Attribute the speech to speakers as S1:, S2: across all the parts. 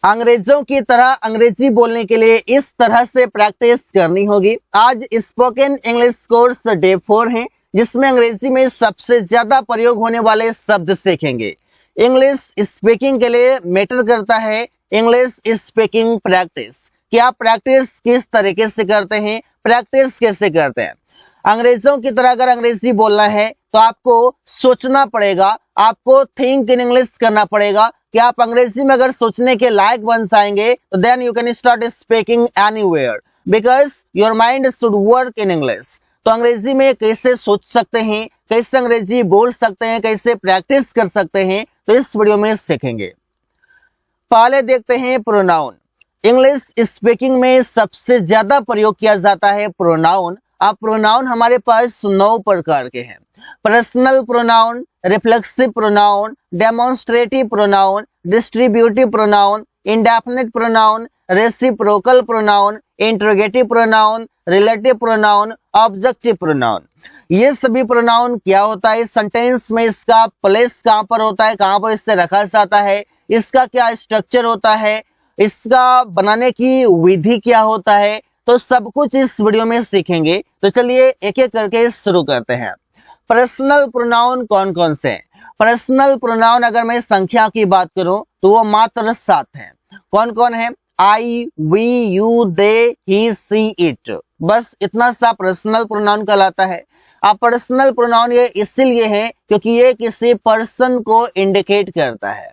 S1: अंग्रेजों की तरह अंग्रेजी बोलने के लिए इस तरह से प्रैक्टिस करनी होगी। आज स्पोकन इंग्लिश कोर्स डे 4 है, जिसमें अंग्रेजी में सबसे ज्यादा प्रयोग होने वाले शब्द सीखेंगे। इंग्लिश स्पीकिंग के लिए मैटर करता है इंग्लिश स्पीकिंग प्रैक्टिस, कि आप प्रैक्टिस किस तरीके से करते हैं, प्रैक्टिस कैसे करते हैं। अंग्रेजों की तरह अगर अंग्रेजी बोलना है तो आपको सोचना पड़ेगा, आपको थिंक इन इंग्लिश करना पड़ेगा कि आप अंग्रेजी में अगर सोचने के लायक बन जाएंगे तो then you can start speaking anywhere, because your mind should work in English. तो अंग्रेजी में कैसे सोच सकते हैं, कैसे अंग्रेजी बोल सकते हैं, कैसे प्रैक्टिस कर सकते हैं, तो इस वीडियो में सीखेंगे। पहले देखते हैं प्रोनाउन। इंग्लिश स्पीकिंग में सबसे ज्यादा प्रयोग किया जाता है प्रोनाउन। अब प्रोनाउन हमारे पास 9 प्रकार के हैं। Personal pronoun, reflexive pronoun, demonstrative pronoun, distributive pronoun, indefinite pronoun, reciprocal pronoun, interrogative pronoun, relative pronoun, objective pronoun. ये सभी प्रोनाउन क्या होता है, सेंटेंस में इसका प्लेस कहां पर होता है, कहां पर इसे रखा जाता है, इसका क्या स्ट्रक्चर होता है, इसका बनाने की विधि क्या होता है, तो सब कुछ इस वीडियो में सीखेंगे। तो चलिए एक एक करके शुरू करते हैं। पर्सनल प्रोनाउन कौन कौन से हैं? पर्सनल प्रोनाउन अगर मैं संख्या की बात करूं तो वो मात्र 7 हैं। कौन कौन है? I, we, you, they, he, she, it, बस इतना सा पर्सनल प्रोनाउन कहलाता है। अब पर्सनल प्रोनाउन ये इसीलिए है क्योंकि ये किसी पर्सन को इंडिकेट करता है।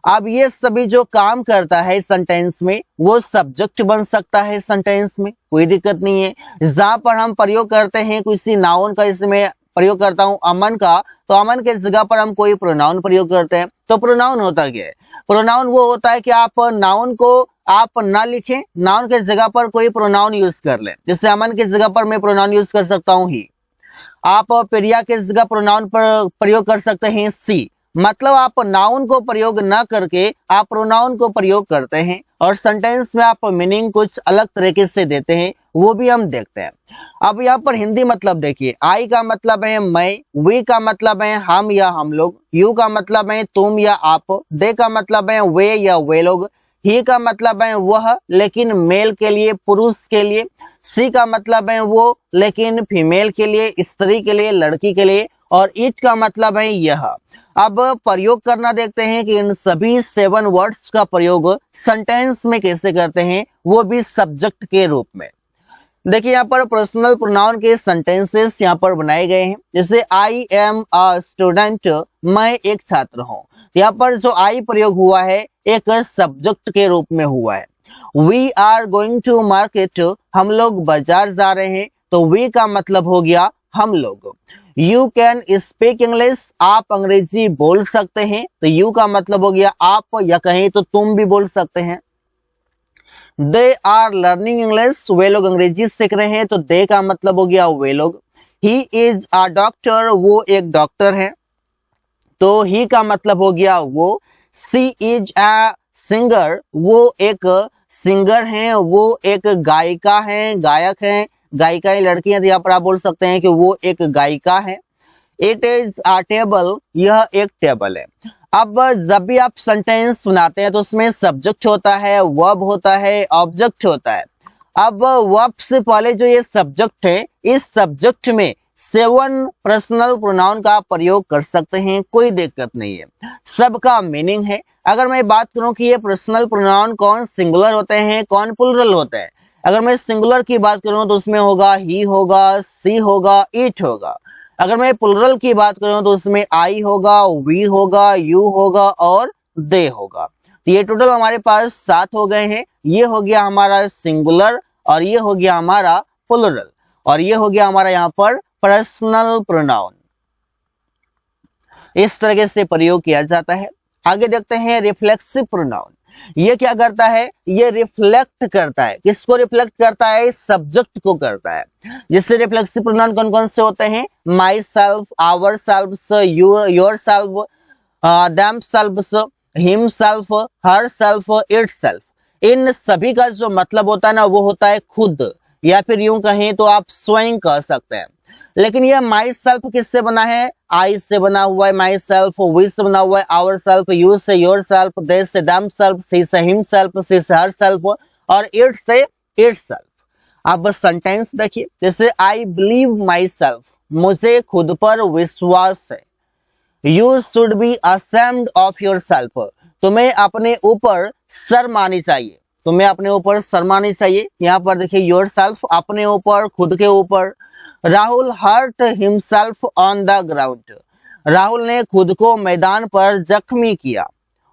S1: अब ये सभी जो काम करता है सेंटेंस में वो सब्जेक्ट बन सकता है, सेंटेंस में कोई दिक्कत नहीं है। जहां पर हम प्रयोग करते हैं किसी नाउन का, इसमें प्रयोग करता हूं अमन का, तो अमन के जगह पर हम कोई प्रोनाउन प्रयोग करते हैं। तो प्रोनाउन होता क्या है? प्रोनाउन वो होता है कि आप नाउन को आप ना लिखें, नाउन के जगह पर कोई प्रोनाउन यूज कर लें। जैसे अमन के जगह पर मैं प्रोनाउन यूज कर सकता हूं ही, आप प्रिया के जगह प्रोनाउन पर प्रयोग कर सकते हैं सी। मतलब आप नाउन को प्रयोग ना करके आप प्रोनाउन को प्रयोग करते हैं और सेंटेंस में आप मीनिंग कुछ अलग तरीके से देते हैं, वो भी हम देखते हैं। अब यहाँ पर हिंदी मतलब देखिए, आई का मतलब है मैं, वी का मतलब है हम या हम लोग, यू का मतलब है तुम या आप, दे का मतलब है वे या वे लोग, ही का मतलब है वह लेकिन मेल के लिए, पुरुष के लिए, सी का मतलब है वो लेकिन फीमेल के लिए, स्त्री के लिए, लड़की के लिए, और इट का मतलब है यह। अब प्रयोग करना देखते हैं कि इन सभी 7 वर्ड्स का प्रयोग सेंटेंस में कैसे करते हैं, वो भी सब्जेक्ट के रूप में। देखिए यहाँ पर पर्सनल प्रोनाउन के सेंटेंसेस यहाँ पर बनाए गए हैं। जैसे आई एम अ स्टूडेंट, मैं एक छात्र हूँ। यहाँ पर जो आई प्रयोग हुआ है एक सब्जेक्ट के रूप में हुआ है। We are going to market, हम लोग बाजार जा रहे हैं, तो वी का मतलब हो गया हम लोग। यू कैन स्पीक इंग्लिश, आप अंग्रेजी बोल सकते हैं, तो यू का मतलब हो गया आप, या कहें तो तुम भी बोल सकते हैं। दे आर लर्निंग इंग्लिश, वे लोग अंग्रेजी सीख रहे हैं, तो दे का मतलब हो गया वे लोग। ही इज अ डॉक्टर, वो एक डॉक्टर है, तो ही का मतलब हो गया वो। सी इज अ सिंगर, वो एक सिंगर हैं, वो एक गायिका हैं, गायक हैं, गायिकाएं लड़की हैं, तो यहाँ पर आप बोल सकते हैं कि वो एक गायिका है। इट इज अ टेबल, यह एक टेबल है। अब जब भी आप सेंटेंस सुनाते हैं तो उसमें सब्जेक्ट होता है, वर्ब होता है, ऑब्जेक्ट होता है। अब वर्ब से पहले जो ये सब्जेक्ट है, इस सब्जेक्ट में 7 पर्सनल प्रोनाउन का प्रयोग कर सकते हैं, कोई दिक्कत नहीं है, सबका मीनिंग है। अगर मैं बात करूं कि ये पर्सनल प्रोनाउन कौन सिंगुलर होते हैं, कौन प्लुरल होते हैं, अगर मैं सिंगुलर की बात करूं तो उसमें होगा ही होगा, सी होगा, इट होगा। अगर मैं प्लुरल की बात करूं तो उसमें आई होगा, वी होगा, यू होगा और दे होगा। तो ये टोटल हमारे पास 7 हो गए हैं। ये हो गया हमारा सिंगुलर और ये हो गया हमारा प्लुरल और ये हो गया हमारा यहाँ पर पर्सनल प्रोनाउन। इस तरीके से प्रयोग किया जाता है। आगे देखते हैं रिफ्लेक्सिव प्रोनाउन। ये क्या करता है? ये रिफ्लेक्ट करता है। किसको रिफ्लेक्ट करता है? सब्जेक्ट को करता है। जैसे रिफ्लेक्सिव प्रोनाउन कौन कौन से होते हैं? Myself, ourselves, yourself, themselves, himself, herself, itself. इन सभी का जो मतलब होता है ना वो होता है खुद, या फिर यूं कहें तो आप स्वयं कह सकते हैं। लेकिन यह माई सेल्फ किससे बना है? आई से बना हुआ है माई सेल्फ, वी से बना हुआ है आवर सेल्फ, यू से योर सेल्फ, दे से दम सेल्फ, सी से हिम सेल्फ, सी से हर सेल्फ और इट से इट सेल्फ। आप बस सेंटेंस देखिए, जैसे आई बिलीव माई सेल्फ, मुझे खुद पर विश्वास है। You should be ashamed of your self, तुम्हें अपने ऊपर शर्म आनी चाहिए, तुम्हें अपने ऊपर शर्म आनी चाहिए। यहाँ पर देखिए योर सेल्फ, अपने ऊपर, खुद के ऊपर। Rahul hurt himself on the ground, Rahul ने खुद को मैदान पर जख्मी किया।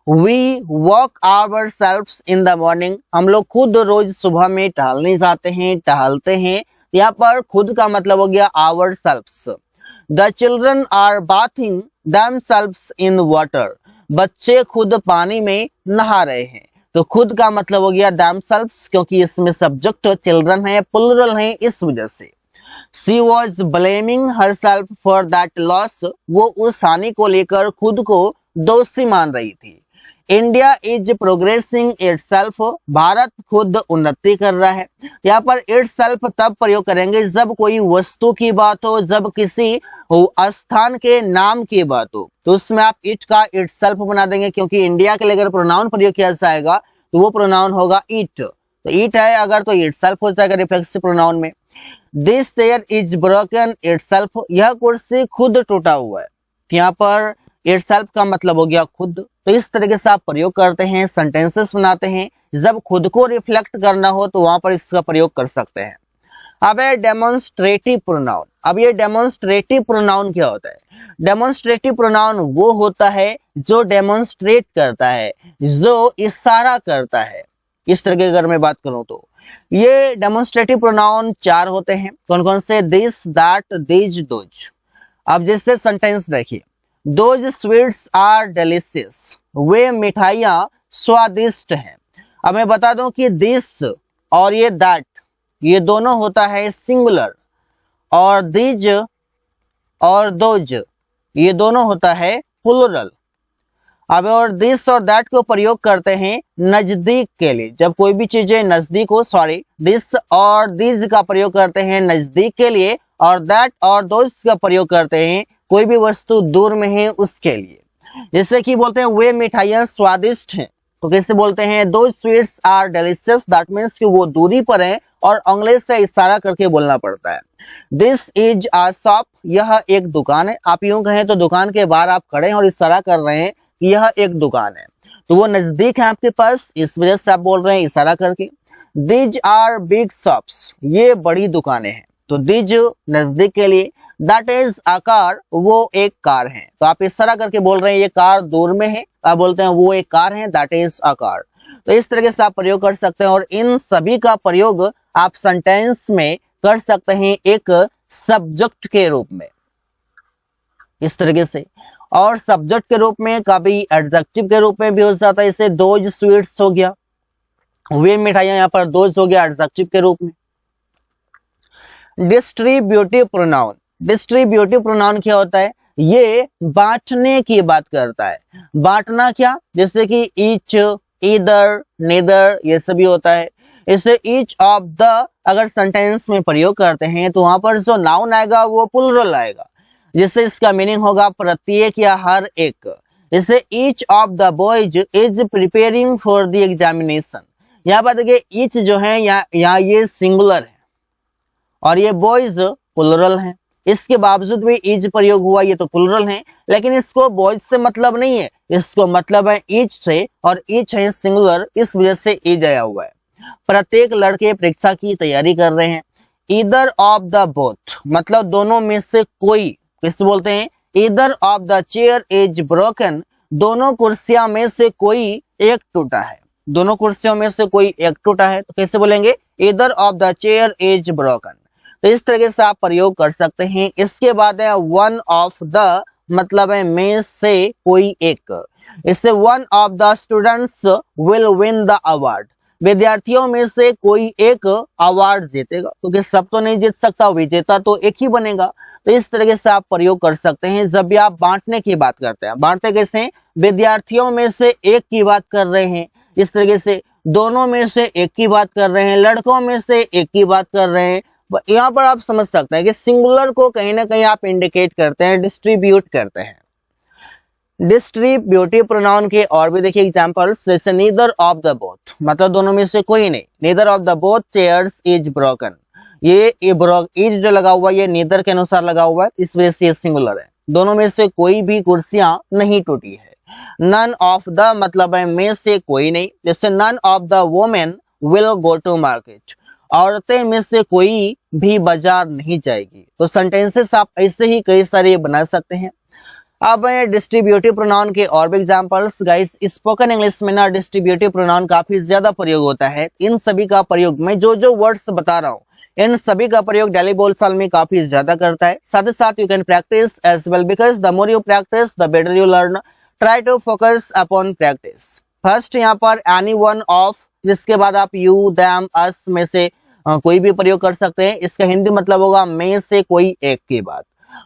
S1: We walk our self in the morning, हम लोग खुद रोज सुबह में टहलने जाते हैं, टहलते हैं। यहाँ पर खुद का मतलब हो गया our selfs. The children are bathing themselves in water, बच्चे खुद पानी में नहा रहे हैं। तो खुद का मतलब हो गया themselves, क्योंकि इसमें सब्जेक्ट चिल्ड्रन है, प्लुरल है, इस वजह से। She was blaming herself for that loss, वो उस हानि को लेकर खुद को दोषी मान रही थी। India is progressing itself, Bharat खुद उन्नति कर रहा है। यहाँ पर इटसेल्फ तब प्रयोग करेंगे जब कोई वस्तु की बात हो, जब किसी स्थान के नाम की बात हो, तो उसमें आप इट का इटसेल्फ बना देंगे, क्योंकि इंडिया के लिए अगर प्रोनाउन प्रयोग किया जाएगा तो वो प्रोनाउन होगा इट। तो इट है अगर तो इटसेल्फ हो जाएगा रिफ्लेक्सिव प्रोनाउन में। This chair is broken itself, यह कुर्सी खुद टूटा हुआ है। यहाँ पर इटसेल्फ का मतलब हो गया खुद। तो इस तरीके से आप प्रयोग करते हैं, सेंटेंसेस बनाते हैं। जब खुद को रिफ्लेक्ट करना हो तो वहां पर इसका प्रयोग कर सकते हैं। अब है डेमोन्स्ट्रेटिव प्रोनाउन। अब ये डेमोन्स्ट्रेटिव प्रोनाउन क्या होता है? डेमोन्स्ट्रेटिव प्रोनाउन वो होता है जो डेमोन्स्ट्रेट करता है, जो इशारा करता है। इस तरह की अगर मैं बात करूं तो ये डेमोन्स्ट्रेटिव प्रोनाउन 4 होते हैं। कौन कौन से? This, that, these, those. अब जैसे सेंटेंस देखिए, दोज स्वीट्स आर डिलीशियस, वे मिठाइयाँ स्वादिष्ट हैं। अब मैं बता दूं कि दिस और ये दैट, ये दोनों होता है सिंगुलर, और दिज और दोज ये दोनों होता है प्लुरल। अब और दिस और दैट को प्रयोग करते हैं नजदीक के लिए, जब कोई भी चीजें नजदीक हो। सॉरी, दिस और दिस का प्रयोग करते हैं नजदीक के लिए, और दैट और दोज का प्रयोग करते हैं कोई भी वस्तु दूर में है उसके लिए। जैसे कि बोलते हैं वे मिठाइयाँ स्वादिष्ट हैं, तो कैसे बोलते हैं? Those sweets are delicious, that means कि वो दूरी पर है और अंगुली से इशारा करके बोलना पड़ता है। दिस इज अ शॉप, यह एक दुकान है। आप यूं कहें तो दुकान के बाहर आप खड़े हैं और इशारा कर रहे हैं कि यह एक दुकान है, तो वो नजदीक है आपके पास, इस वजह से आप बोल रहे हैं इशारा करके। दिज आर बिग शॉप्स, ये बड़ी दुकानें हैं, तो दिज नजदीक के लिए। दैट इज अ कार, वो एक कार है, तो आप इशारा करके बोल रहे हैं ये कार दूर में है, आप बोलते हैं वो एक कार है, दैट इज अ कार। तो इस तरीके से आप प्रयोग कर सकते हैं, और इन सभी का प्रयोग आप सेंटेंस में कर सकते हैं एक सब्जेक्ट के रूप में, इस तरीके से। और सब्जेक्ट के रूप में, कभी एडजेक्टिव के रूप में भी हो जाता है। इसे दोज स्वीट्स हो गया, वे मिठाइयां, यहाँ पर दोज हो गया एडजेक्टिव के रूप में। Distributive pronoun. डिस्ट्रीब्यूटिव प्रोनाउन क्या होता है? ये बांटने की बात करता है। बांटना क्या? जैसे कि ईच, ईदर, नेदर, ये सभी होता है। इसे ईच ऑफ द अगर सेंटेंस में प्रयोग करते हैं तो वहां पर जो नाउन आएगा वो प्लुरल आएगा। जैसे इसका मीनिंग होगा प्रत्येक या हर एक। जैसे each of the boys is preparing for the examination. यहाँ पर देखिए ईच जो है यहाँ ये सिंगुलर है और ये बॉयज प्लुरल है। इसके बावजूद भी इज प्रयोग हुआ, ये तो प्लुरल है, लेकिन इसको बॉयज से मतलब नहीं है, इसको मतलब है ईच से, और ईच है सिंगुलर, इस वजह से इज आया हुआ है। प्रत्येक लड़के परीक्षा की तैयारी कर रहे हैं। ईदर ऑफ द बोथ मतलब दोनों में से कोई, किस बोलते हैं? Either of the chair is broken, दोनों कुर्सियां में से कोई एक टूटा है। दोनों कुर्सियों में से कोई एक टूटा है, तो कैसे बोलेंगे? Either of the chair is broken. तो इस तरीके से आप प्रयोग कर सकते हैं। इसके बाद है वन ऑफ द, मतलब है में से कोई एक। इससे one of the students will win the award, विद्यार्थियों में से कोई एक अवार्ड जीतेगा, क्योंकि सब तो नहीं जीत सकता, विजेता तो एक ही बनेगा। तो इस तरीके से आप प्रयोग कर सकते हैं जब भी आप बांटने की बात करते हैं। बांटते कैसे? विद्यार्थियों में से एक की बात कर रहे हैं, इस तरीके से दोनों में से एक की बात कर रहे हैं, लड़कों में से एक की बात कर रहे हैं, यहाँ पर आप समझ सकते हैं कि सिंगुलर को कहीं ना कहीं आप इंडिकेट करते हैं, डिस्ट्रीब्यूट करते हैं। डिस्ट्रीब्यूटिव प्रोनाउन के और भी देखिए एग्जांपल्स, जैसे नीदर ऑफ द बोथ, मतलब दोनों में से कोई नहीं। Neither of the both chairs is broken, ये इज जो लगा हुआ है ये नीदर के अनुसार लगा हुआ है, इस वजह से ये सिंगुलर है। दोनों में से कोई भी कुर्सियां नहीं टूटी है। नन ऑफ द मतलब है में से कोई नहीं, जैसे none of the women will go to market, औरतें में से कोई भी बाजार नहीं जाएगी। तो सेंटेंसेस आप ऐसे ही कई सारे बना सकते हैं। अब डिस्ट्रीब्यूटिव प्रोनाउन के और भी एग्जांपल्स। गाइस स्पोकन इंग्लिश में ना डिस्ट्रीब्यूटिव प्रोनाउन काफी ज्यादा प्रयोग होता है। इन सभी का प्रयोग मैं जो वर्ड्स बता रहा हूँ इन सभी का प्रयोग डेली बोलचाल में काफी ज्यादा करता है। साथ ही साथ you can practise as well, because the more you practise the better you learn. Try to focus upon practice. First यहाँ पर एनी वन ऑफ, जिसके बाद आप यू देम अस में से कोई भी प्रयोग कर सकते हैं। इसका हिंदी मतलब होगा में से कोई एक की बात।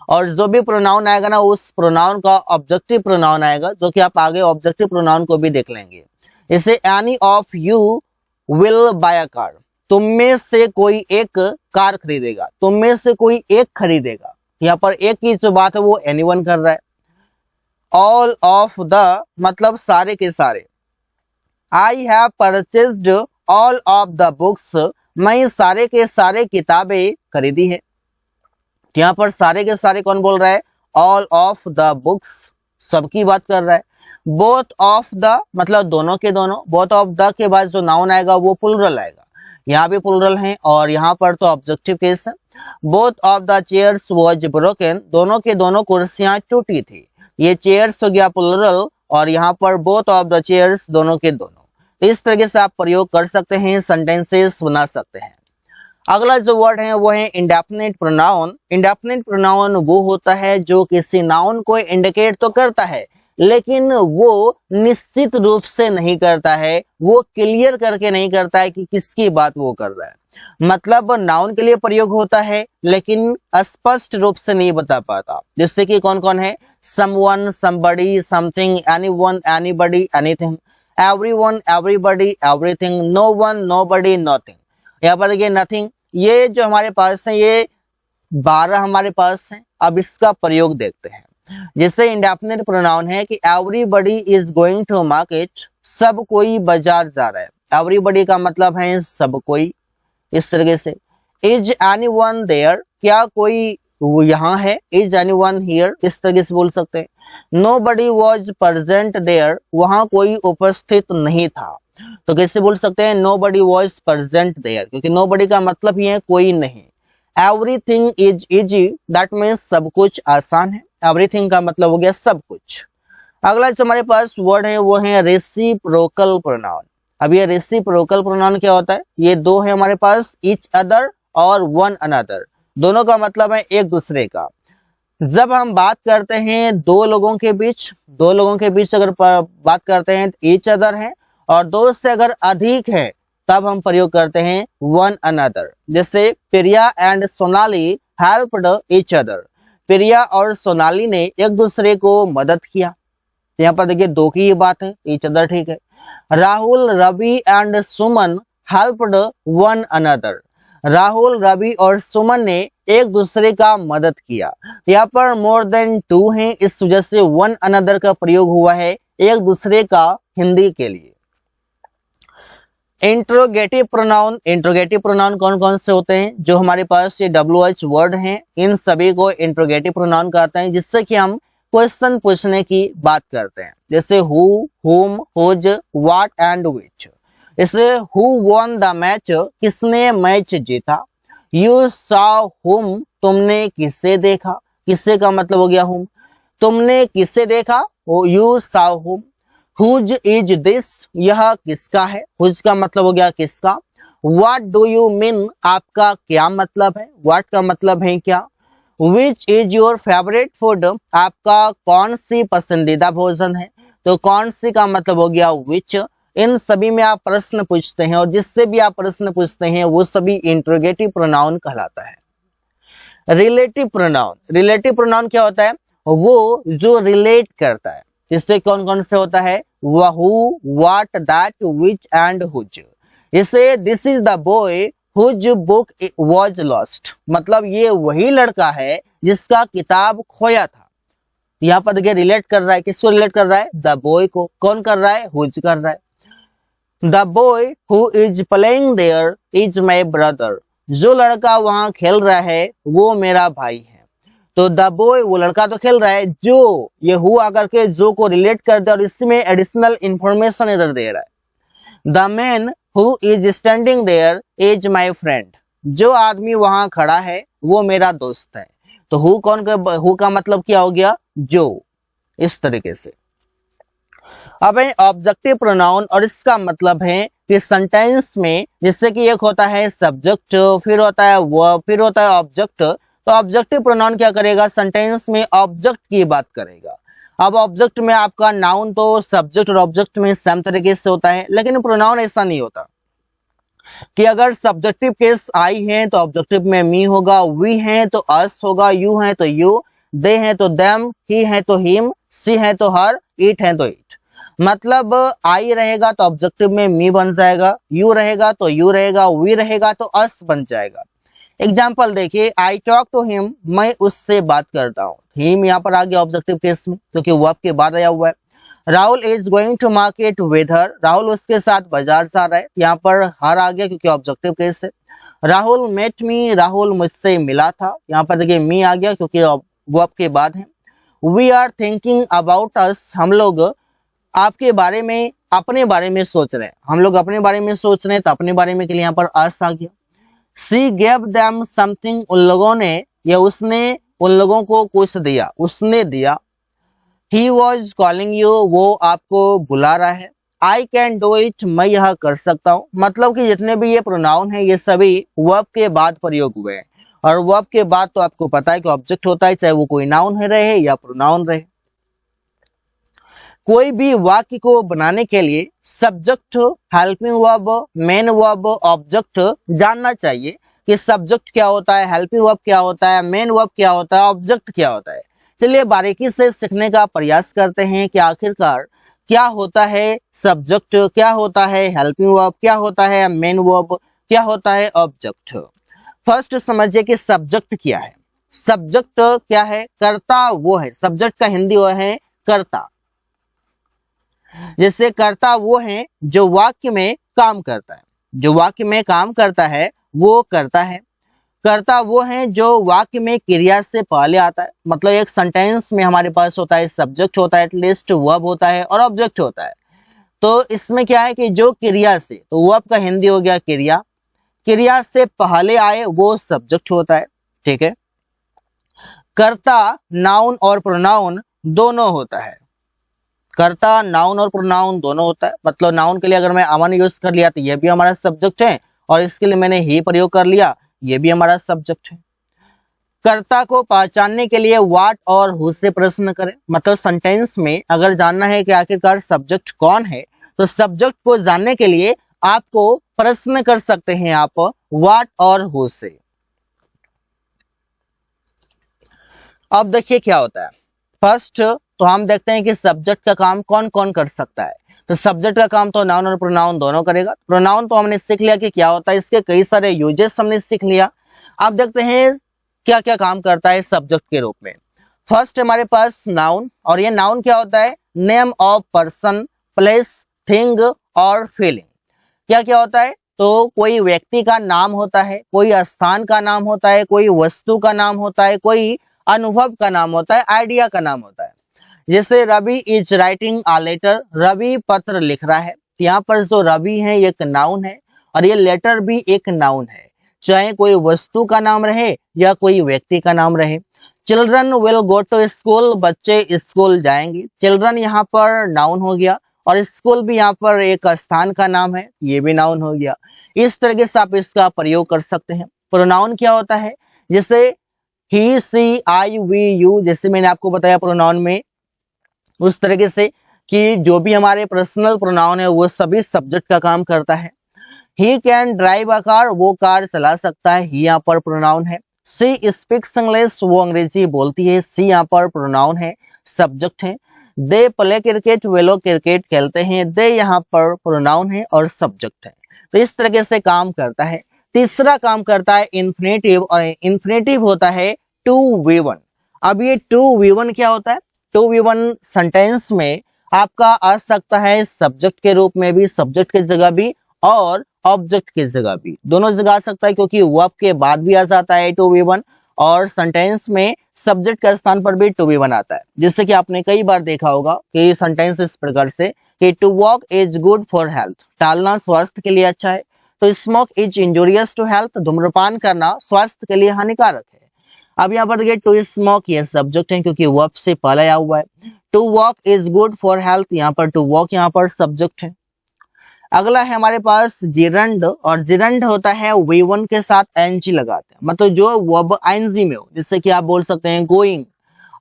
S1: और जो भी प्रोनाउन आएगा ना उस प्रोनाउन का ऑब्जेक्टिव प्रोनाउन आएगा, जो कि आप आगे ऑब्जेक्टिव प्रोनाउन को भी देख लेंगे। जैसे any of you will buy a car, तुम में से कोई एक कार खरीदेगा, तुम में से कोई एक खरीदेगा। यहाँ पर एक की जो बात है वो एनीवन कर रहा है। ऑल ऑफ द मतलब सारे के सारे। I have purchased all of the books, मैं सारे के सारे किताबें खरीदी है। यहाँ पर सारे के सारे कौन बोल रहा है? ऑल ऑफ द बुक्स, सबकी बात कर रहा है। बोथ ऑफ द मतलब दोनों के दोनों। बोथ ऑफ द के बाद जो नाउन आएगा वो प्लूरल आएगा, यहाँ भी प्लूरल है और यहाँ पर तो ऑब्जेक्टिव केस है। Both of the chairs was broken, दोनों के दोनों कुर्सियां टूटी थी। ये चेयर्स हो गया प्लूरल और यहाँ पर बोथ ऑफ द चेयर्स दोनों के दोनों। इस तरीके से आप प्रयोग कर सकते हैं, सेंटेंसेस बना सकते हैं। अगला जो वर्ड है वो है इंडेफिनिट प्रोनाउन। इंडेफिनिट प्रोनाउन वो होता है जो किसी नाउन को इंडिकेट तो करता है लेकिन वो निश्चित रूप से नहीं करता है, वो क्लियर करके नहीं करता है कि किसकी बात वो कर रहा है। मतलब नाउन के लिए प्रयोग होता है लेकिन स्पष्ट रूप से नहीं बता पाता। जैसे कि कौन कौन है? Someone, somebody, something, anyone, anybody, anything, everyone, everybody, everything, no one, nobody, nothing. यहाँ पर देखिए नथिंग, ये जो हमारे पास है ये 12 हमारे पास है। अब इसका प्रयोग देखते हैं। जैसे इंडेफिनिट प्रोनाउन है कि everybody is going to market, सब कोई बाजार जा रहा है। एवरीबडी का मतलब है सब कोई। इस तरीके से इज एनीवन देयर, क्या कोई वो यहाँ है? इज एनीवन हियर, इस तरीके से बोल सकते हैं। नोबडी वाज प्रेजेंट देयर, वहां कोई उपस्थित नहीं था। तो कैसे बोल सकते हैं? नोबडी वाज प्रेजेंट देयर, क्योंकि नोबडी का मतलब ही है कोई नहीं। Everything is easy, that means सब कुछ आसान है। एवरीथिंग का मतलब हो गया सब कुछ। अगला जो हमारे पास वर्ड है वो है रेसिप्रोकल प्रोनाउन। अब ये रेसिप्रोकल प्रोनाउन क्या होता है? ये दो है हमारे पास, ईच अदर और वन अनदर। दोनों का मतलब है एक दूसरे का। जब हम बात करते हैं दो लोगों के बीच अगर बात करते हैं तो ईच अदर है, और दो से अगर अधिक है तब हम प्रयोग करते हैं वन अनदर। जैसे Priya and Sonali helped each other, Priya और सोनाली ने एक दूसरे को मदद किया। यहाँ पर देखिए दो की ही बात है, ईच अदर ठीक है। Rahul, Ravi and Suman helped one another, Rahul, Ravi और सुमन ने एक दूसरे का मदद किया। यहाँ पर मोर देन टू है, इस वजह से वन अनदर का प्रयोग हुआ है एक दूसरे का हिंदी के लिए। इंट्रोगेटिव प्रोनाउन कौन कौन से होते हैं? जो हमारे पास ये WH वर्ड हैं इन सभी को इंट्रोगेटिव प्रोनाउन कहते हैं, जिससे कि हम क्वेश्चन पूछने की बात करते हैं। जैसे हु, हुम, हुज, व्हाट एंड व्हिच। जैसे हु वॉन द मैच, किसने मैच जीता। यू सॉ हुम, तुमने किसे देखा। किसे का मतलब हो गया हुम, तुमने किसे देखा, यू सॉ हुम। हुज इज दिस, यह किसका है। हुज का मतलब हो गया किसका। व्हाट डू यू मीन, आपका क्या मतलब है। व्हाट का मतलब है क्या। Which is your favourite food, आपका कौन सी पसंदीदा भोजन है। तो कौन सी का मतलब हो गया विच। इन सभी में आप प्रश्न पूछते हैं और जिससे भी आप प्रश्न पूछते हैं वो सभी इंट्रोगेटिव प्रोनाउन कहलाता है। रिलेटिव प्रोनाउन क्या होता है? वो जो रिलेट करता है। इससे कौन कौन से होता है? Who, what, that, which and whose. इसे this is the boy whose book was lost, मतलब ये वही लड़का है जिसका किताब खोया था। यहाँ पर देखिए रिलेट कर रहा है, किसको रिलेट कर रहा है? द बॉय को। कौन कर रहा है? हुज कर रहा है। The boy who is playing there is my brother, जो लड़का वहां खेल रहा है वो मेरा भाई है। तो द बॉय, वो लड़का तो खेल रहा है, जो ये हु आकर के जो को रिलेट कर दे और इसमें एडिशनल इंफॉर्मेशन इधर दे रहा है। The man who is standing there is my friend, जो आदमी वहां खड़ा है वो मेरा दोस्त है। तो हु का मतलब क्या हो गया? जो। इस तरीके से अब है ऑब्जेक्टिव प्रोनाउन, और इसका मतलब है कि सेंटेंस में जैसे कि एक होता है सब्जेक्ट, फिर होता है वर्ब, फिर होता है ऑब्जेक्ट। तो ऑब्जेक्टिव प्रोनाउन क्या करेगा? सेंटेंस में ऑब्जेक्ट की बात करेगा। अब ऑब्जेक्ट में आपका नाउन तो सब्जेक्ट और ऑब्जेक्ट में सेम तरीके से होता है, लेकिन प्रोनाउन ऐसा नहीं होता कि अगर सब्जेक्टिव केस आई है तो ऑब्जेक्टिव में मी होगा, वी है तो अस होगा, यू है तो यू, दे है तो देम, ही है तो हिम, सी है तो हर, इट है तो इट। मतलब आई रहेगा तो ऑब्जेक्टिव में मी बन जाएगा, यू रहेगा तो यू रहेगा, वी रहेगा तो अस बन जाएगा। एग्जाम्पल देखिए, आई टॉक टू हिम, मैं उससे बात करता हूँ। हिम यहाँ पर आ गया ऑब्जेक्टिव केस में क्योंकि वर्ब के बाद आया हुआ है। Rahul is going to market with her, Rahul उसके साथ बाजार जा रहा है, यहाँ पर हर आ गया क्योंकि ऑब्जेक्टिव केस है। राहुल मेट मी, राहुल मुझसे मिला था, यहाँ पर देखिए मी आ गया क्योंकि वर्ब के बाद है। We are thinking about us, हम लोग आपके बारे में, अपने बारे में सोच रहे हैं, हम लोग अपने बारे में सोच रहे हैं, तो अपने बारे में के लिए यहाँ पर अस आ गया। शी गेव देम समथिंग, उन लोगों ने या उसने उन लोगों को कुछ दिया, उसने दिया। ही वॉज कॉलिंग यू, वो आपको बुला रहा है। आई कैन डू इट, मैं यह कर सकता हूँ। मतलब कि जितने भी ये प्रोनाउन है ये सभी वर्ब के बाद प्रयोग हुए हैं, और वर्ब के बाद तो आपको पता है कि ऑब्जेक्ट होता है, चाहे वो कोई नाउन है रहे या प्रोनाउन रहे। कोई भी वाक्य को बनाने के लिए subject, helping verb, main verb, object जानना चाहिए कि सब्जेक्ट क्या होता है, हेल्पिंग वर्ब क्या होता है, मेन वर्ब क्या होता है, ऑब्जेक्ट क्या होता है। चलिए बारीकी से सीखने का प्रयास करते हैं कि आखिरकार क्या होता है सब्जेक्ट, क्या होता है हेल्पिंग वर्ब, क्या होता है मेन वर्ब, क्या होता है ऑब्जेक्ट। फर्स्ट समझिए कि सब्जेक्ट क्या है। सब्जेक्ट क्या है? कर्ता वो है, सब्जेक्ट का हिंदी वो है कर्ता। जैसे कर्ता वो है जो वाक्य में काम करता है, जो वाक्य में काम करता है वो कर्ता है। कर्ता वो है जो वाक्य में क्रिया से पहले आता है। मतलब एक सेंटेंस में हमारे पास होता है सब्जेक्ट होता है, एटलीस्ट वर्ब होता है और ऑब्जेक्ट होता है। तो इसमें क्या है कि जो क्रिया से, तो वर्ब का हिंदी हो गया क्रिया, क्रिया से पहले आए वो सब्जेक्ट होता है। ठीक है। कर्ता नाउन और प्रोनाउन दोनों होता है, कर्ता नाउन और प्रोनाउन दोनों होता है। मतलब नाउन के लिए अगर मैं अमन यूज कर लिया तो ये भी हमारा सब्जेक्ट है, और इसके लिए मैंने ही प्रयोग कर लिया, ये भी हमारा सब्जेक्ट है। कर्ता को पहचानने के लिए व्हाट और हु से प्रश्न करें। मतलब सेंटेंस में अगर जानना है कि आखिरकार सब्जेक्ट कौन है, तो सब्जेक्ट को जानने के लिए आपको प्रश्न कर सकते हैं आप व्हाट और हु से। अब देखिए क्या होता है। फर्स्ट तो हम देखते हैं कि सब्जेक्ट का काम कौन कौन कर सकता है। तो सब्जेक्ट का काम तो नाउन और प्रोनाउन दोनों करेगा। प्रोनाउन तो हमने सीख लिया कि क्या होता है, इसके कई सारे यूजेस हमने सीख लिया। अब देखते हैं क्या क्या काम करता है सब्जेक्ट के रूप में। फर्स्ट हमारे पास नाउन, और ये नाउन क्या होता है? Name of person, place, thing और फीलिंग। क्या क्या होता है? तो कोई व्यक्ति का नाम होता है, कोई स्थान का नाम होता है, कोई वस्तु का नाम होता है, कोई अनुभव का नाम होता है, आइडिया का नाम होता है। जैसे Ravi is writing a letter, Ravi पत्र लिख रहा है। यहाँ पर जो रवि है एक नाउन है, और ये लेटर भी एक नाउन है, चाहे कोई वस्तु का नाम रहे या कोई व्यक्ति का नाम रहे। Children will go to school, बच्चे स्कूल जाएंगे। चिल्ड्रन यहाँ पर नाउन हो गया, और स्कूल भी यहाँ पर एक स्थान का नाम है, ये भी नाउन हो गया। इस तरीके से आप इसका प्रयोग कर सकते हैं। प्रोनाउन क्या होता है? जैसे ही, सी, आई, वी, यू, जैसे मैंने आपको बताया प्रोनाउन में, उस तरीके से कि जो भी हमारे पर्सनल प्रोनाउन है वो सभी सब्जेक्ट का काम करता है। He can drive a car, वो कार चला सकता है, ही यहाँ पर प्रोनाउन है। सी स्पीक्स इंग्लिश, वो अंग्रेजी बोलती है, सी यहाँ पर प्रोनाउन है, सब्जेक्ट है। दे प्ले क्रिकेट, वे लोग क्रिकेट खेलते हैं, दे यहाँ पर प्रोनाउन है और सब्जेक्ट है। तो इस तरीके से काम करता है। तीसरा काम करता है इन्फिनेटिव, और इन्फिनेटिव होता है टू वी वन। अब ये टू वी वन क्या होता है? टू वी वन सेंटेंस में आपका आ सकता है सब्जेक्ट के रूप में भी, सब्जेक्ट की जगह भी, और ऑब्जेक्ट की जगह भी, दोनों जगह आ सकता है, क्योंकि वर्ब के बाद भी आ जाता है टू वी वन, और सेंटेंस में सब्जेक्ट के स्थान पर भी टू वी वन आता है। जिससे कि आपने कई बार देखा होगा कि सेंटेंस इस प्रकार से कि to walk is good for health, टालना स्वास्थ्य के लिए अच्छा है। तो smoke is injurious to health, धूम्रपान करना स्वास्थ्य के लिए हानिकारक है। अब यहाँ पर देखिए टू स्मोक ये सब्जेक्ट है क्योंकि वर्ब से पहले आया हुआ है। To walk is good for health, यहाँ पर टू वॉक यहाँ पर सब्जेक्ट है। अगला है हमारे पास जिरंड, और जिरंड होता है वी वन के साथ एनजी लगाते हैं, मतलब जो वर्ब आईएनजी में हो, जिससे कि आप बोल सकते हैं गोइंग,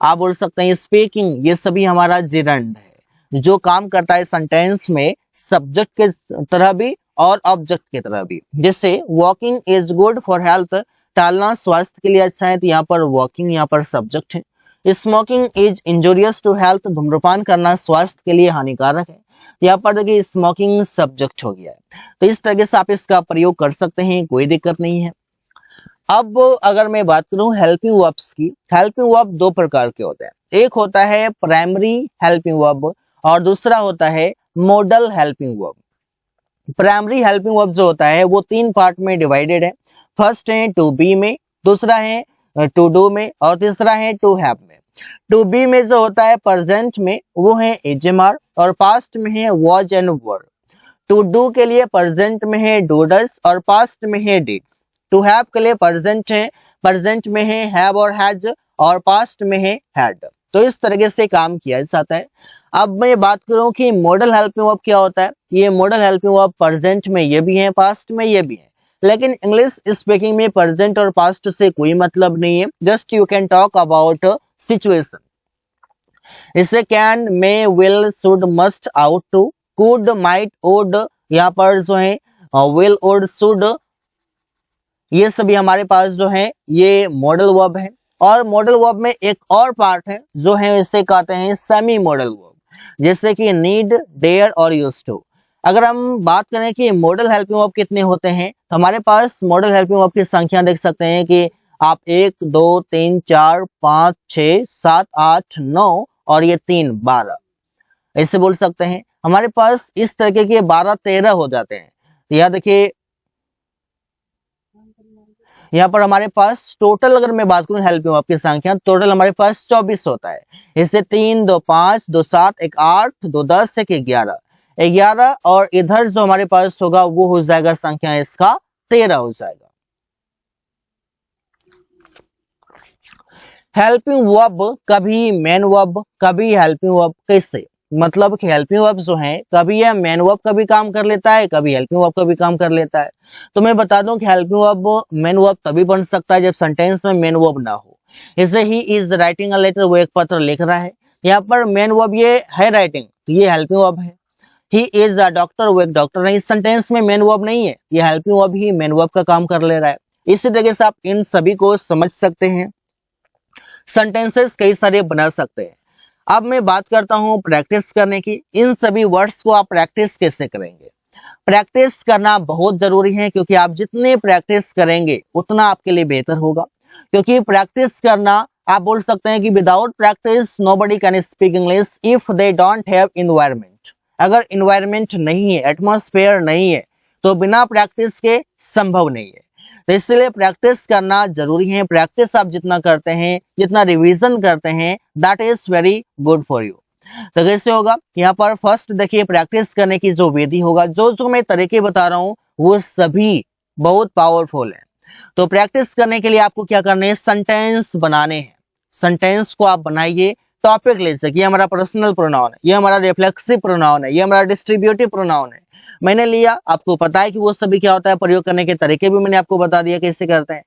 S1: आप बोल सकते हैं स्पीकिंग, ये सभी हमारा जिरंड है, जो काम करता है सेंटेंस में सब्जेक्ट के तरह भी और ऑब्जेक्ट की तरह भी। जैसे walking is good for health, टालना स्वास्थ्य के लिए अच्छा है, तो यहाँ पर वॉकिंग यहाँ पर सब्जेक्ट है। Smoking is injurious to health, धूम्रपान करना स्वास्थ्य के लिए हानिकारक है, यहाँ पर देखिए स्मोकिंग सब्जेक्ट हो गया है। तो इस तरीके से आप इसका प्रयोग कर सकते हैं, कोई दिक्कत नहीं है। अब अगर मैं बात करूं हेल्पिंग वर्ब्स की, हेल्पिंग वर्ब दो प्रकार के होते हैं। एक होता है प्राइमरी हेल्पिंग वर्ब और दूसरा होता है model helping verb. Primary helping verb जो होता है वो तीन पार्ट में डिवाइडेड है। फर्स्ट है टू बी में, दूसरा है टू डू में, और तीसरा है टू हैव में। टू बी में जो होता है प्रेजेंट में वो है एजएमआर, और पास्ट में है was and were. To do के लिए प्रेजेंट में है डूडस और पास्ट में है डिड। टू हैव के लिए प्रेजेंट में है हैव और हैज, और पास्ट में है हैड। तो इस तरीके से काम किया जाता है। अब मैं बात करूं कि मॉडल हेल्पिंग वर्ब क्या होता है। ये मॉडल हेल्पिंग वर्ब प्रेजेंट में ये भी है, पास्ट में ये भी है, लेकिन इंग्लिश स्पीकिंग में प्रेजेंट और पास्ट से कोई मतलब नहीं है। Just you can talk about situation. इससे can, may, will, should, must, ought to, could, might, would, यहाँ पर जो है विल, वुड, शुड, ये सभी हमारे पास जो है ये मॉडल वर्ब है। और मॉडल वर्ब में एक और पार्ट है जो है इसे कहते हैं सेमी मॉडल वर्ब, जैसे कि नीड, डेयर और यूज टू। अगर हम बात करें कि मॉडल हेल्पिंग वर्ब कितने होते हैं, तो हमारे पास मॉडल हेल्पिंग वर्ब की संख्या देख सकते हैं कि आप 1 2 3 4 5 6 7 8 9 और ये 3 12 ऐसे बोल सकते हैं। हमारे पास इस तरीके के 12 13 हो जाते हैं। तो यह देखिए यहाँ पर हमारे पास टोटल अगर मैं बात करूं हेल्पिंग वर्ब की संख्या, टोटल हमारे पास 24 होता है। इससे 3 2 5 2 7 1 8 2 10 1 11 और इधर जो हमारे पास होगा वो हो जाएगा संख्या इसका 13 हो जाएगा। हेल्पिंग वर्ब कभी मेन वर्ब कभी हेल्पिंग वर्ब, कैसे? मतलब कि हेल्पिंग वर्ब जो है कभी यह मेन वर्ब का भी काम कर लेता है, कभी हेल्पिंग वर्ब का भी काम कर लेता है। तो मैं बता दूं कि हेल्पिंग वर्ब मेन वर्ब तभी बन सकता है जब सेंटेंस में मेन वर्ब ना हो। जैसे he is writing a letter, वो एक पत्र लिख रहा है, यहाँ पर मेन वर्ब ये है राइटिंग, तो ये हेल्पिंग वर्ब है। ही इज अ डॉक्टर, वो एक डॉक्टर है, इस सेंटेंस में मेन वर्ब नहीं है, ये हेल्पिंग वर्ब ही मेन वर्ब का काम कर ले रहा है। इसी तरीके से आप इन सभी को समझ सकते हैं, सेंटेंसेस कई सारे बना सकते हैं। अब मैं बात करता हूं प्रैक्टिस करने की। इन सभी वर्ड्स को आप प्रैक्टिस कैसे करेंगे? प्रैक्टिस करना बहुत जरूरी है, क्योंकि आप जितने प्रैक्टिस करेंगे उतना आपके लिए बेहतर होगा। क्योंकि प्रैक्टिस करना, आप बोल सकते हैं कि without practice nobody can speak English if they don't have environment. अगर एनवायरनमेंट नहीं है, एटमॉस्फेयर नहीं है, तो बिना प्रैक्टिस के संभव नहीं है। तो इसलिए प्रैक्टिस करना जरूरी है। प्रैक्टिस आप जितना करते हैं, जितना रिवीजन करते हैं, that is very good for you. तो कैसे होगा? यहाँ पर फर्स्ट देखिए प्रैक्टिस करने की जो विधि होगा, जो मैं तरीके बता रहा हूँ वो सभी बहुत पावरफुल है। तो प्रैक्टिस करने के लिए आपको क्या करना है? सेंटेंस बनाने हैं। सेंटेंस को आप बनाइए, टॉपिक ले सके, ये हमारा पर्सनल प्रोनाउन है, ये हमारा रिफ्लेक्सिव प्रोनाउन है, ये हमारा डिस्ट्रीब्यूटिव प्रोनाउन है। मैंने लिया, आपको पता है कि वो सभी क्या होता है, प्रयोग करने के तरीके भी मैंने आपको बता दिया कैसे करते हैं।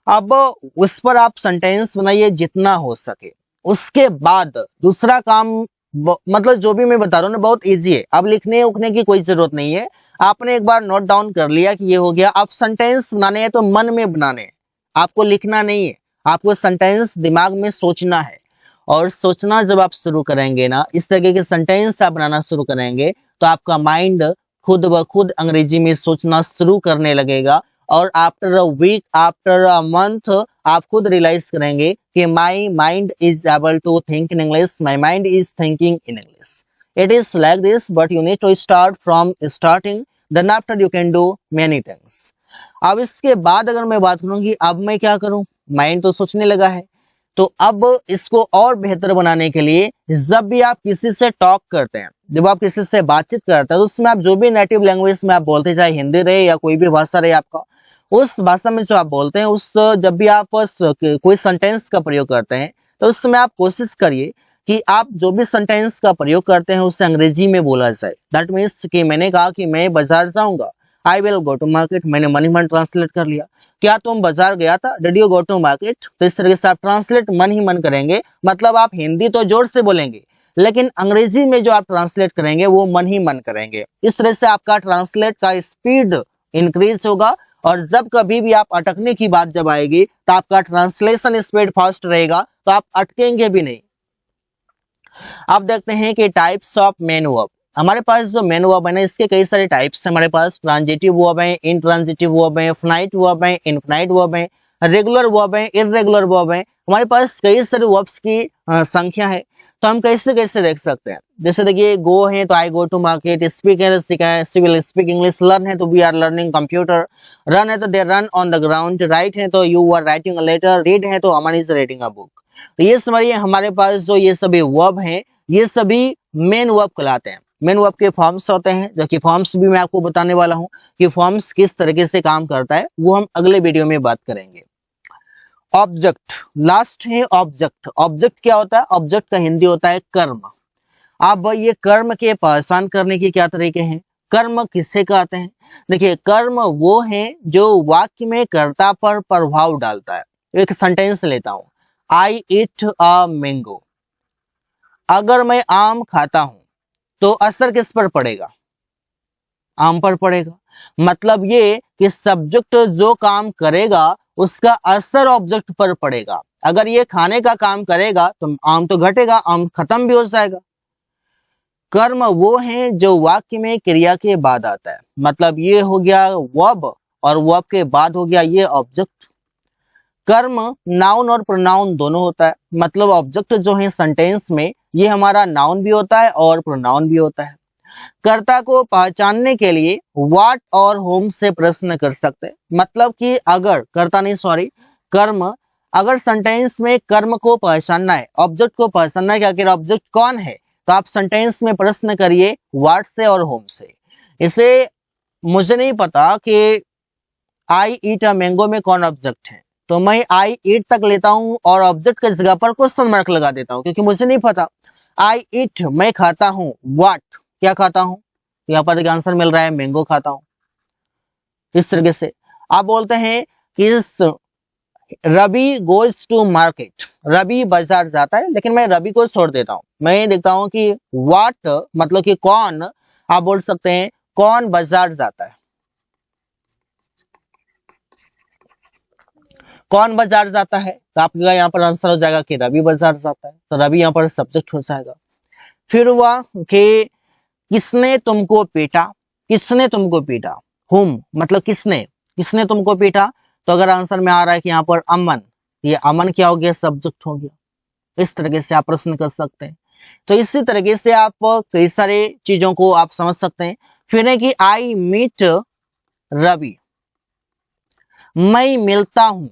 S1: अब उस पर आप सेंटेंस बनाइए जितना हो सके। उसके बाद दूसरा काम, मतलब जो भी मैं बता रहा हूँ ना बहुत इजी है, अब लिखने उखने की कोई जरूरत नहीं है। आपने एक बार नोट डाउन कर लिया कि ये हो गया, आप सेंटेंस बनाने हैं तो मन में बनाने हैं, आपको लिखना नहीं है। आपको सेंटेंस दिमाग में सोचना है, और सोचना जब आप शुरू करेंगे ना, इस तरीके के सेंटेंस आप बनाना शुरू करेंगे, तो आपका माइंड खुद ब खुद अंग्रेजी में सोचना शुरू करने लगेगा, और after a week, after a month आप खुद रियलाइज करेंगे कि my mind is able to think in English, my mind is thinking in English. It is like this, but you need to start from starting. Then after you can do many things. अब इसके बाद अगर मैं बात करूं कि अब मैं क्या करूं, माइंड तो सोचने लगा है, तो अब इसको और बेहतर बनाने के लिए जब भी आप किसी से टॉक करते हैं, जब आप किसी से बातचीत करते हैं, तो उसमें आप जो भी नेटिव लैंग्वेज में आप बोलते हैं, चाहे हिंदी रहे या कोई भी भाषा रहे आपका, उस भाषा में जो आप बोलते हैं, उस जब भी आप कोई सेंटेंस का प्रयोग करते हैं, तो उस समय आप कोशिश करिए कि आप जो भी सेंटेंस का प्रयोग करते हैं उसे अंग्रेजी में बोला जाए. दैट मीन्स कि मैंने कहा कि मैं बाजार जाऊंगा, I will go to market, मैंने मन ही मन ट्रांसलेट कर लिया. क्या तुम बाजार गया था, did you go to market. तो इस तरीके से आप ट्रांसलेट मन ही मन करेंगे, मतलब आप हिंदी तो जोर से बोलेंगे, लेकिन अंग्रेजी में जो आप ट्रांसलेट करेंगे वो मन ही मन करेंगे. इस तरह से आपका ट्रांसलेट का स्पीड इंक्रीज होगा, और जब कभी भी आप अटकने की बात जब आएगी तो आपका ट्रांसलेशन स्पीड फास्ट रहेगा, तो आप अटकेंगे भी नहीं. आप देखते हैं कि टाइप्स ऑफ मेन वर्ब. हमारे पास जो मेन वर्ब है ना, इसके कई सारे टाइप्स हैं हमारे पास. ट्रांजिटिव वर्ब है, इनट्रांजिटिव वर्ब है, फाइनाइट वर्ब है, इनफाइनाइट वर्ब है, रेगुलर वर्ब है, इर्रेगुलर वर्ब है. हमारे पास कई सारे वर्ब्स की संख्या है. तो हम कैसे कैसे देख सकते हैं, जैसे देखिए गो है तो I go to market, speak है तो she will speak English, learn है तो we are learning computer, run है तो they run on the ground, write है तो you are writing a letter, read है तो Aman is reading a book. तो ये समझिए हमारे पास जो ये सभी वर्ब हैं, ये सभी मेन वर्ब कहलाते हैं. मेन वर्ब के फॉर्म्स होते हैं, जो कि फॉर्म्स भी मैं आपको बताने वाला हूं कि फॉर्म्स किस तरीके से काम करता है, वो हम अगले वीडियो में बात करेंगे. ऑब्जेक्ट, लास्ट है ऑब्जेक्ट. ऑब्जेक्ट क्या होता है, ऑब्जेक्ट का हिंदी होता है कर्म. अब ये कर्म के पहचान करने के क्या तरीके हैं, कर्म किससे कहते हैं. देखिए कर्म वो है जो वाक्य में कर्ता पर प्रभाव डालता है. एक सेंटेंस लेता हूं, आई ईट अ मैंगो. अगर मैं आम खाता हूं तो असर किस पर पड़ेगा, आम पर पड़ेगा. मतलब ये कि सब्जेक्ट जो काम करेगा उसका असर ऑब्जेक्ट पर पड़ेगा. अगर ये खाने का काम करेगा तो आम तो घटेगा, आम खत्म भी हो जाएगा. कर्म वो है जो वाक्य में क्रिया के बाद आता है. मतलब ये हो गया वर्ब, और वर्ब के बाद हो गया ये ऑब्जेक्ट. कर्म नाउन और प्रोनाउन दोनों होता है. मतलब ऑब्जेक्ट जो है सेंटेंस में, ये हमारा नाउन भी होता है और प्रोनाउन भी होता है. कर्ता को पहचानने के लिए व्हाट और होम से प्रश्न कर सकते हैं. मतलब कि अगर कर्ता नहीं सॉरी कर्म, अगर सेंटेंस में कर्म को पहचानना है, ऑब्जेक्ट को पहचानना है कि आखिर ऑब्जेक्ट कौन है, तो आप सेंटेंस में प्रश्न करिए व्हाट से और होम से. इसे मुझे नहीं पता कि आई ईट अ मैंगो में कौन ऑब्जेक्ट है, तो मैं आई ईट तक लेता हूं और ऑब्जेक्ट की जगह पर क्वेश्चन मार्क लगा देता हूं, क्योंकि मुझे नहीं पता. आई ईट मैं खाता हूं, व्हाट क्या खाता हूं, यहाँ पर एक आंसर मिल रहा है मैंगो खाता हूं. इस तरीके से आप बोलते हैं कि Ravi goes to market, Ravi बाजार जाता है, लेकिन मैं रवि को छोड़ देता हूं. मैं देखता हूं कि व्हाट मतलब कि कौन, आप बोल सकते हैं कौन बाजार जाता है, कौन बाजार जाता है, तो आपका यहाँ पर आंसर हो जाएगा कि रवि बाजार जाता है. तो रवि यहाँ पर सब्जेक्ट हो जाएगा. फिर हुआ कि किसने तुमको पीटा, किसने तुमको पीटा, हुम मतलब किसने, किसने तुमको पीटा. तो अगर आंसर में आ रहा है कि यहाँ पर अमन, ये अमन क्या हो गया, सब्जेक्ट हो गया. इस तरीके से आप प्रश्न कर सकते हैं. तो इसी तरीके से आप कई सारे चीजों को आप समझ सकते हैं. फिर है कि आई मीट रवि, मैं मिलता हूं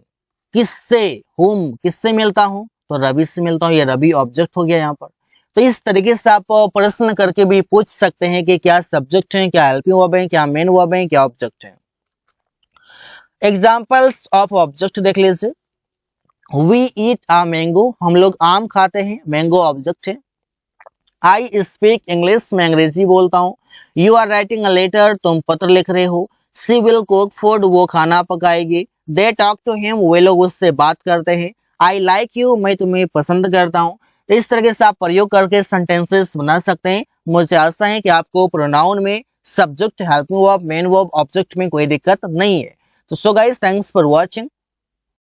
S1: किससे, हुम किससे मिलता हूं, तो रवि से मिलता हूं. ये रवि ऑब्जेक्ट हो गया यहाँ पर. तो इस तरीके से आप प्रश्न करके भी पूछ सकते हैं कि क्या सब्जेक्ट है, क्या हेल्पिंग वर्ब है, क्या मेन वर्ब है, क्या ऑब्जेक्ट है. एग्जाम्पल्स ऑफ ऑब्जेक्ट देख लीजिए. वी ईट अ मैंगो, हम लोग आम खाते हैं, मैंगो ऑब्जेक्ट है. आई स्पीक इंग्लिश, मैं अंग्रेजी बोलता हूँ. You are writing a letter, तुम पत्र लिख रहे हो. सी विल कुक फूड, वो खाना पकाएगी. दे टॉक टू हिम, वे लोग उससे बात करते हैं. आई लाइक यू, मैं तुम्हें पसंद करता हूँ. तो इस तरीके से आप प्रयोग करके सेंटेंसेस बना सकते हैं. मुझे आशा है कि आपको प्रोनाउन में subject, helping verb, main verb, object में कोई दिक्कत नहीं है. तो so guys, thanks for watching.